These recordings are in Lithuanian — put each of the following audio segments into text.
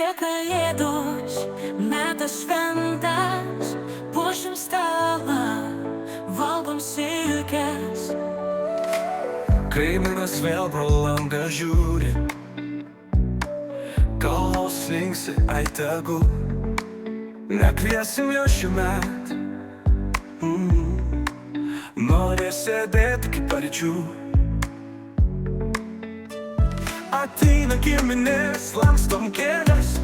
Prie kalėdos metas šventas, puošim stalą, valgom silkes. Kaimynas vėl pro langą žiūri, galvos linksi, ai tegu nekviesim jo šiųmet. Nori sėdėti iki paryčių. Ateina giminės, lankstom kėdes,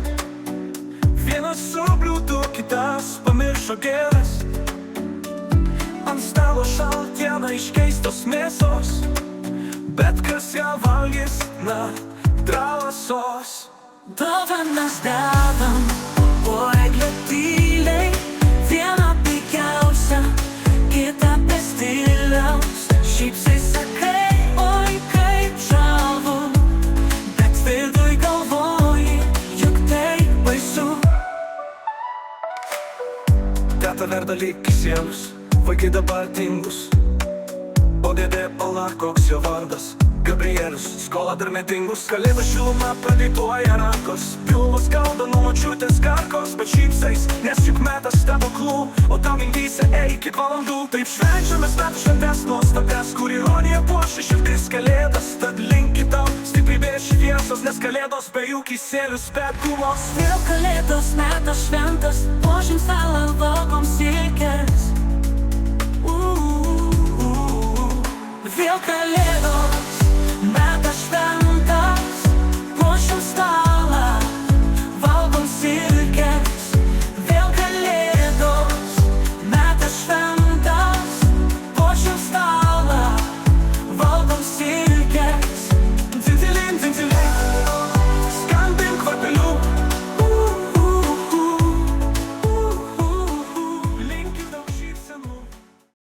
vienas su bliūdu, kitas pamiršo gėles. Ant stalo šaltiena iškeistos mėsos, bet kas ją valgys, na, drąsos. Dovanas dedam po egle tyliai, vieną pigiausią, kitą be stiliaus. Šypsai sakai, oi kaip žavu, bet viduj galvoji, juk tai baisu. Teta verda lyg kisielius, vaikai dabar tingus, o dėdė pala, koks jo vardas. Gabrielius, skola dar nedingus, kalėdų šiluma prakaituoja rankos. Pilvas skauda nuo močiutės karkos, bet šypsais, nes juk metas stebuklų, o tau mintyse eikit valandų. Taip švenčiamės metų šventes nuostabes, kur ironija puošia širdis kalėdas. Tad linki tau stiprybės šviesos, nes kalėdos be jų kisielių spėgumos. Vėl kalėdos metas šventas, puošim stalą, valgom silkes. Vėl kalėdos